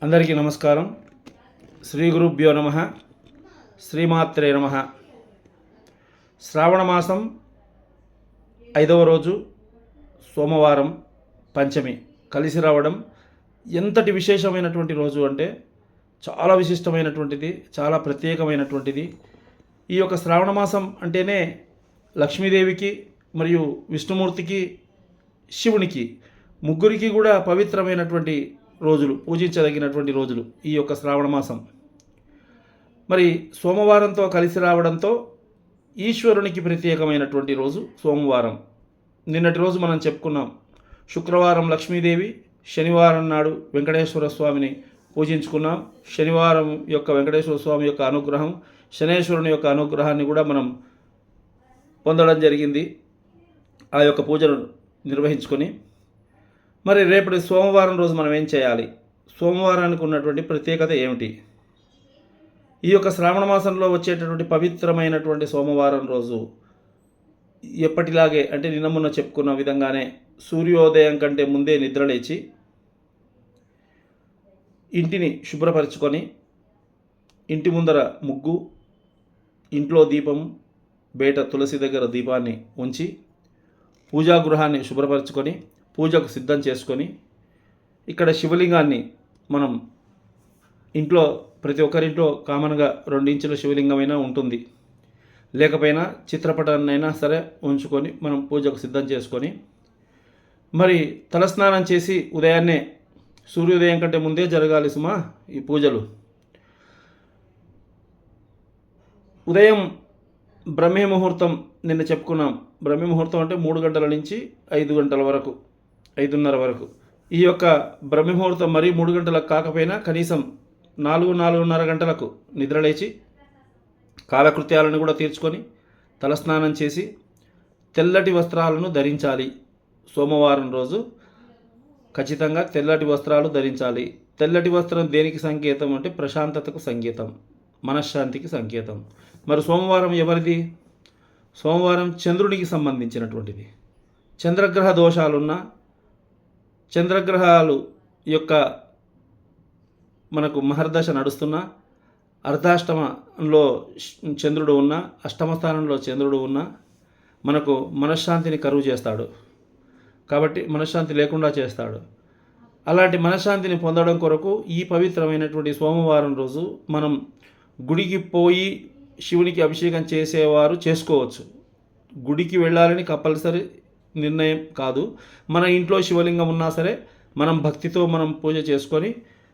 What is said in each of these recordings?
అందరికీ నమస్కారం. శ్రీ గురుభ్యో నమః. శ్రీమాత్రే నమః. శ్రావణ మాసం 5వ రోజు సోమవారం పంచమి కలిసి రావడం ఎంతటి విశేషమైనటువంటి రోజు అంటే చాలా విశిష్టమైనటువంటిది, చాలా ప్రత్యేకమైనటువంటిది. ఈ యొక్క శ్రావణ మాసం అంటేనే లక్ష్మీదేవికి మరియు విష్ణుమూర్తికి, శివునికి ముగ్గురికి కూడా పవిత్రమైనటువంటి రోజులు, పూజించదగినటువంటి రోజులు ఈ యొక్క శ్రావణ మాసం. మరి సోమవారంతో కలిసి రావడంతో ఈశ్వరునికి ప్రత్యేకమైనటువంటి రోజు సోమవారం. నిన్నటి రోజు మనం చెప్పుకున్నాం, శుక్రవారం లక్ష్మీదేవి, శనివారం నాడు వెంకటేశ్వర స్వామిని పూజించుకున్నాం. శనివారం యొక్క వెంకటేశ్వర స్వామి యొక్క అనుగ్రహం, శనేశ్వరుని యొక్క అనుగ్రహాన్ని కూడా మనం పొందడం జరిగింది ఆ యొక్క పూజను నిర్వహించుకొని. మరి రేపటి సోమవారం రోజు మనం ఏం చేయాలి? సోమవారానికి ఉన్నటువంటి ప్రత్యేకత ఏమిటి? ఈ యొక్క శ్రావణ మాసంలో వచ్చేటటువంటి పవిత్రమైనటువంటి సోమవారం రోజు ఎప్పటిలాగే అంటే నిన్న మొన్న చెప్పుకున్న విధంగానే సూర్యోదయం కంటే ముందే నిద్రలేచి ఇంటిని శుభ్రపరచుకొని, ఇంటి ముందర ముగ్గు, ఇంట్లో దీపం, బయట తులసి దగ్గర దీపాన్ని ఉంచి పూజాగృహాన్ని శుభ్రపరచుకొని పూజకు సిద్ధం చేసుకొని, ఇక్కడ శివలింగాన్ని మనం ఇంట్లో ప్రతి ఒక్కరింట్లో కామన్గా 2 ఇంచుల శివలింగమైనా ఉంటుంది, లేకపోయినా చిత్రపటాన్నైనా సరే ఉంచుకొని మనం పూజకు సిద్ధం చేసుకొని, మరి తలస్నానం చేసి ఉదయాన్నే సూర్యోదయం కంటే ముందే జరగాలి సుమా ఈ పూజలు. ఉదయం బ్రహ్మీ ముహూర్తం నిన్న చెప్పుకున్నాం. బ్రహ్మీ ముహూర్తం అంటే 3 గంటల నుంచి 5 గంటల వరకు, 5:30 వరకు. ఈ యొక్క బ్రహ్మీ ముహూర్తం మరీ 3 గంటలకు కాకపోయినా కనీసం 4-4:30 గంటలకు నిద్రలేచి కాలకృత్యాలను కూడా తీర్చుకొని తలస్నానం చేసి తెల్లటి వస్త్రాలను ధరించాలి. సోమవారం రోజు ఖచ్చితంగా తెల్లటి వస్త్రాలు ధరించాలి. తెల్లటి వస్త్రం దేనికి సంకేతం అంటే ప్రశాంతతకు సంకేతం, మనశ్శాంతికి సంకేతం. మరి సోమవారం ఎవరిది? సోమవారం చంద్రుడికి సంబంధించినటువంటిది. చంద్రగ్రహ దోషాలున్న, చంద్రగ్రహాలు యొక్క మనకు మహర్దశ నడుస్తున్న, అర్ధాష్టమంలో చంద్రుడు ఉన్న, అష్టమ స్థానంలో చంద్రుడు ఉన్న మనకు మనశ్శాంతిని కరువు చేస్తాడు. కాబట్టి మనశ్శాంతి లేకుండా చేస్తాడు. అలాంటి మనశ్శాంతిని పొందడం కొరకు ఈ పవిత్రమైనటువంటి సోమవారం రోజు మనం గుడికి పోయి శివునికి అభిషేకం చేసేవారు చేసుకోవచ్చు. గుడికి వెళ్ళాలని కంపల్సరీ నిర్ణయం కాదు. మన ఇంట్లో శివలింగం ఉన్నా సరే మనం భక్తితో మనం పూజ చేసుకొని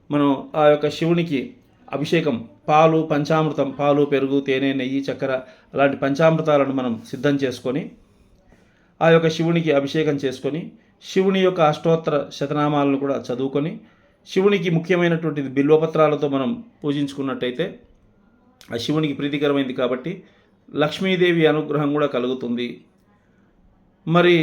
మనం ఆ యొక్క శివునికి అభిషేకం, పాలు, పంచామృతం, పాలు, పెరుగు, తేనె, నెయ్యి, చక్కెర అలాంటి పంచామృతాలను మనం సిద్ధం చేసుకొని ఆ యొక్క శివునికి అభిషేకం చేసుకొని, శివుని యొక్క అష్టోత్తర శతనామాలను కూడా చదువుకొని, శివునికి ముఖ్యమైనటువంటిది బిల్వపత్రాలతో మనం పూజించుకున్నట్టయితే ఆ శివునికి ప్రీతికరమైంది కాబట్టి లక్ష్మీదేవి అనుగ్రహం కూడా కలుగుతుంది. మరి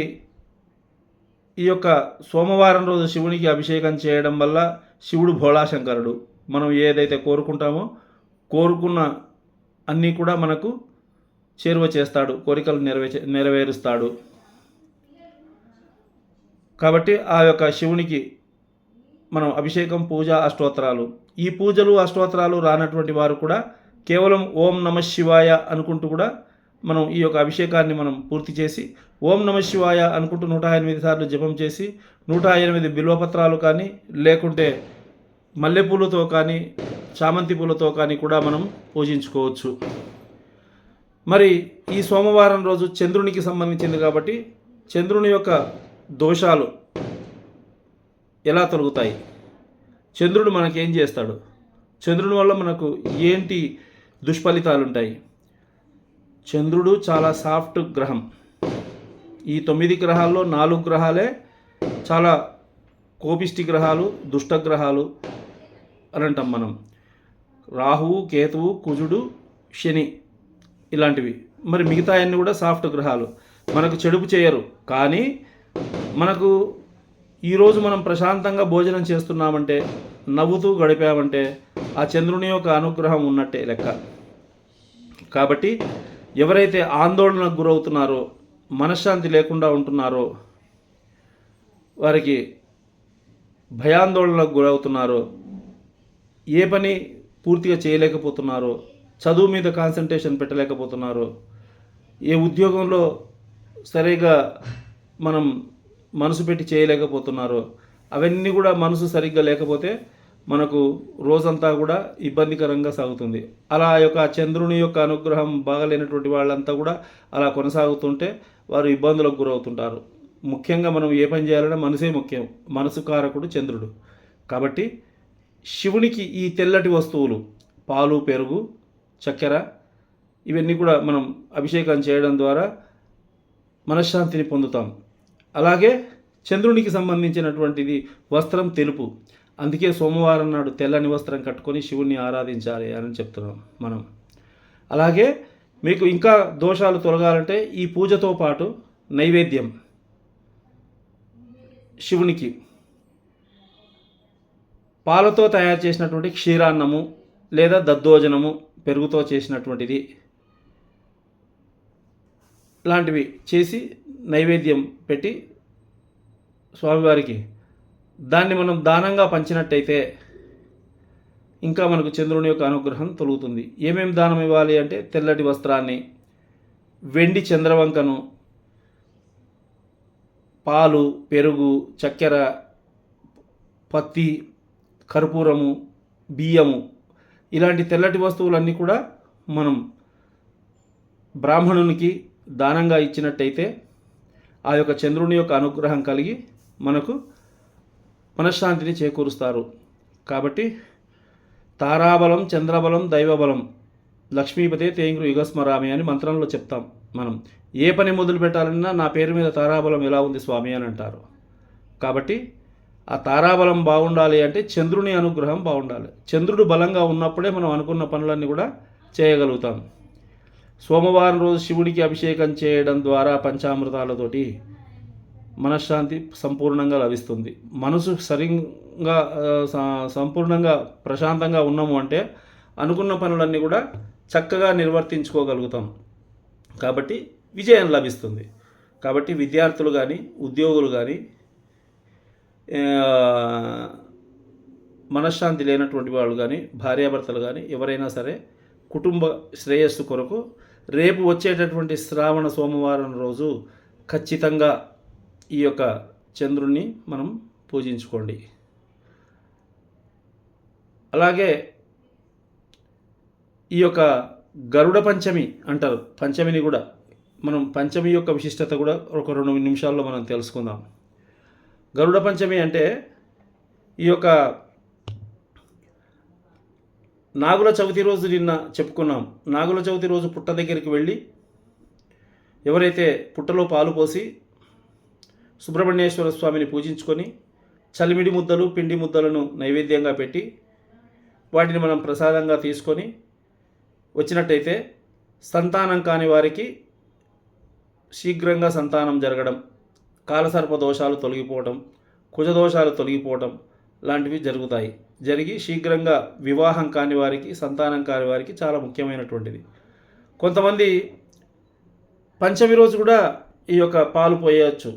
ఈ యొక్క సోమవారం రోజు శివునికి అభిషేకం చేయడం వల్ల శివుడు భోళాశంకరుడు. మనం ఏదైతే కోరుకుంటామో కోరుకున్న అన్నీ కూడా మనకు చేరువ చేస్తాడు, కోరికలు నెరవేరుస్తాడు. కాబట్టి ఆ యొక్క శివునికి మనం అభిషేకం, పూజ, అష్టోత్తరాలు, ఈ పూజలు అష్టోత్తరాలు రానటువంటి వారు కూడా కేవలం ఓం నమః శివాయ అనుకుంటూ కూడా మనం ఈ యొక్క అభిషేకాన్ని మనం పూర్తి చేసి ఓం నమః శివాయ అనుకుంటూ 108 సార్లు జపం చేసి 108 బిల్వపత్రాలు కానీ, లేకుంటే మల్లెపూలతో కానీ, చామంతి పూలతో కానీ కూడా మనం పూజించుకోవచ్చు. మరి ఈ సోమవారం రోజు చంద్రునికి సంబంధించింది కాబట్టి చంద్రుని యొక్క దోషాలు ఎలా తొలగుతాయి? చంద్రుడు మనకేం చేస్తాడు? చంద్రుని వల్ల మనకు ఏంటి దుష్ఫలితాలు ఉంటాయి? చంద్రుడు చాలా సాఫ్ట్ గ్రహం. ఈ 9 గ్రహాల్లో 4 గ్రహాలే చాలా కోపిష్టి గ్రహాలు, దుష్టగ్రహాలు అని అంటాం మనం. రాహువు, కేతువు, కుజుడు, శని ఇలాంటివి. మరి మిగతా అన్నీ కూడా సాఫ్ట్ గ్రహాలు, మనకు చెడుపు చేయరు. కానీ మనకు ఈరోజు మనం ప్రశాంతంగా భోజనం చేస్తున్నామంటే, నవ్వుతూ గడిపామంటే ఆ చంద్రుని యొక్క అనుగ్రహం ఉన్నట్టే లెక్క. కాబట్టి ఎవరైతే ఆందోళనకు గురవుతున్నారో, మనశ్శాంతి లేకుండా ఉంటున్నారో, వారికి భయాందోళనకు గురవుతున్నారో ఏ పని పూర్తిగా చేయలేకపోతున్నారో, చదువు మీద కాన్సన్ట్రేషన్ పెట్టలేకపోతున్నారో, ఏ ఉద్యోగంలో సరిగా మనం మనసు పెట్టి చేయలేకపోతున్నారో, అవన్నీ కూడా మనసు సరిగ్గా లేకపోతే మనకు రోజంతా కూడా ఇబ్బందికరంగా సాగుతుంది. అలా యొక్క చంద్రుని యొక్క అనుగ్రహం బాగలేనటువంటి వాళ్ళంతా కూడా అలా కొనసాగుతుంటే వారు ఇబ్బందులకు గురవుతుంటారు. ముఖ్యంగా మనం ఏ పని చేయాలన్నా మనసే ముఖ్యం. మనసు కారకుడు చంద్రుడు. కాబట్టి శివునికి ఈ తెల్లటి వస్తువులు పాలు, పెరుగు, చక్కెర ఇవన్నీ కూడా మనం అభిషేకం చేయడం ద్వారా మనశ్శాంతిని పొందుతాం. అలాగే చంద్రునికి సంబంధించినటువంటిది వస్త్రం తెలుపు. అందుకే సోమవారం నాడు తెల్లని వస్త్రం కట్టుకొని శివుణ్ణి ఆరాధించాలి అని చెప్తున్నాం మనం. అలాగే మీకు ఇంకా దోషాలు తొలగాలంటే ఈ పూజతో పాటు నైవేద్యం శివునికి పాలతో తయారు చేసినటువంటి క్షీరాన్నము లేదా దద్దోజనము, పెరుగుతో చేసినటువంటిది లాంటివి చేసి నైవేద్యం పెట్టి స్వామివారికి దాన్ని మనం దానంగా పంచినట్టయితే ఇంకా మనకు చంద్రుని యొక్క అనుగ్రహం తొలుగుతుంది. ఏమేమి దానం ఇవ్వాలి అంటే తెల్లటి వస్త్రాన్ని, వెండి చంద్రవంకను, పాలు, పెరుగు, చక్కెర, పత్తి, కర్పూరము, బియ్యము ఇలాంటి తెల్లటి వస్తువులన్నీ కూడా మనం బ్రాహ్మణునికి దానంగా ఇచ్చినట్టయితే ఆ యొక్క చంద్రుని యొక్క అనుగ్రహం కలిగి మనకు మనశ్శాంతిని చేకూరుస్తారు. కాబట్టి తారాబలం, చంద్రబలం, దైవబలం, లక్ష్మీపతే తేంగ్రు యుగస్మరామి అని మంత్రంలో చెప్తాం మనం. ఏ పని మొదలు పెట్టాలన్నా నా పేరు మీద తారాబలం ఎలా ఉంది స్వామి అని అంటారు. కాబట్టి ఆ తారాబలం బాగుండాలి అంటే చంద్రుని అనుగ్రహం బాగుండాలి. చంద్రుడు బలంగా ఉన్నప్పుడే మనం అనుకున్న పనులన్నీ కూడా చేయగలుగుతాం. సోమవారం రోజు శివుడికి అభిషేకం చేయడం ద్వారా పంచామృతాలతోటి మనశ్శాంతి సంపూర్ణంగా లభిస్తుంది. మనసు సరిగ్గా సంపూర్ణంగా ప్రశాంతంగా ఉన్నాము అంటే అనుకున్న పనులన్నీ కూడా చక్కగా నిర్వర్తించుకోగలుగుతాం. కాబట్టి విజయం లభిస్తుంది. కాబట్టి విద్యార్థులు కానీ, ఉద్యోగులు కానీ, మనశ్శాంతి లేనటువంటి వాళ్ళు కానీ, భార్యాభర్తలు కానీ ఎవరైనా సరే కుటుంబ శ్రేయస్సు కొరకు రేపు వచ్చేటటువంటి శ్రావణ సోమవారం రోజు ఖచ్చితంగా ఈ యొక్క చంద్రుణ్ణి మనం పూజించుకోండి. అలాగే ఈ యొక్క గరుడ పంచమి అంటారు. పంచమిని కూడా మనం పంచమి యొక్క విశిష్టత కూడా ఒక 2 నిమిషాల్లో మనం తెలుసుకుందాం. గరుడ పంచమి అంటే ఈ యొక్క నాగుల చవితి రోజు నిన్న చెప్పుకున్నాం. నాగుల చవితి రోజు పుట్ట దగ్గరికి వెళ్ళి ఎవరైతే పుట్టలో పాలు పోసి సుబ్రహ్మణ్యేశ్వర స్వామిని పూజించుకొని చలిమిడి ముద్దలు, పిండి ముద్దలను నైవేద్యంగా పెట్టి వాటిని మనం ప్రసాదంగా తీసుకొని వచ్చినట్టయితే సంతానం కాని వారికి శీఘ్రంగా సంతానం జరగడం, కాలసర్ప దోషాలు తొలగిపోవటం, కుజదోషాలు తొలగిపోవటం లాంటివి జరుగుతాయి. జరిగి శీఘ్రంగా వివాహం కాని వారికి, సంతానం కాని వారికి చాలా ముఖ్యమైనటువంటిది. కొంతమంది పంచమి రోజు కూడా ఈ యొక్క పాలు పోయవచ్చు.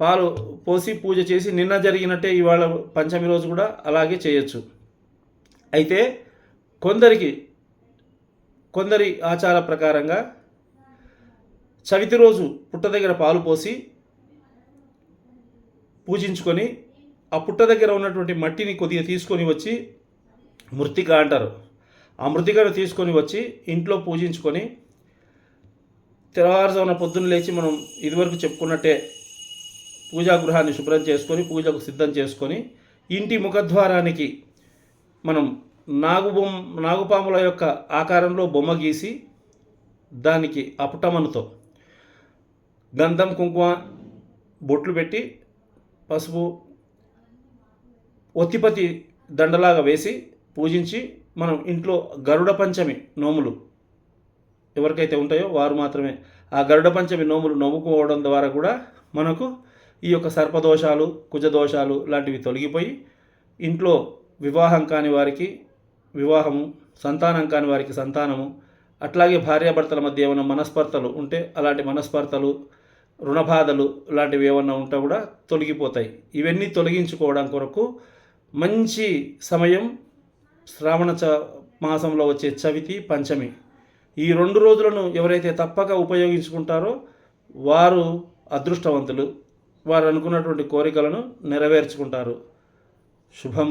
పాలు పోసి పూజ చేసి నిన్న జరిగినట్టే ఇవాళ పంచమి రోజు కూడా అలాగే చేయొచ్చు. అయితే కొందరి ఆచార ప్రకారంగా చవితి రోజు పుట్ట దగ్గర పాలు పోసి పూజించుకొని ఆ పుట్ట దగ్గర ఉన్నటువంటి మట్టిని కొద్దిగా తీసుకొని వచ్చి మృత్తిక అంటారు. ఆ మృత్తికను తీసుకొని వచ్చి ఇంట్లో పూజించుకొని తెల్లవారుజామున పొద్దున్న లేచి మనం ఇదివరకు చెప్పుకున్నట్టే పూజా గృహాన్ని శుభ్రం చేసుకొని పూజకు సిద్ధం చేసుకొని ఇంటి ముఖద్వారానికి మనం నాగుపాముల యొక్క ఆకారంలో బొమ్మ గీసి దానికి ఆ పుట్టమనుతో గంధం, కుంకుమ, బొట్లు పెట్టి పసుపు, ఒత్తిపతి దండలాగా వేసి పూజించి మనం ఇంట్లో గరుడ పంచమి నోములు ఎవరికైతే ఉంటాయో వారు మాత్రమే ఆ గరుడ పంచమి నోములు నవ్వుకోవడం ద్వారా కూడా మనకు ఈ యొక్క సర్పదోషాలు, కుజదోషాలు లాంటివి తొలగిపోయి ఇంట్లో వివాహం కాని వారికి వివాహము, సంతానం కాని వారికి సంతానము, అట్లాగే భార్యాభర్తల మధ్య ఏమైనా మనస్పర్ధలు ఉంటే అలాంటి మనస్పర్ధలు, రుణబాధలు లాంటివి ఏమన్నా ఉంటే కూడా తొలగిపోతాయి. ఇవన్నీ తొలగించుకోవడం కొరకు మంచి సమయం శ్రావణ మాసంలో వచ్చే చవితి, పంచమి. ఈ 2 రోజులను ఎవరైతే తప్పక ఉపయోగించుకుంటారో వారు అదృష్టవంతులు. వారు అనుకున్నటువంటి కోరికలను నెరవేర్చుకుంటారు. శుభం.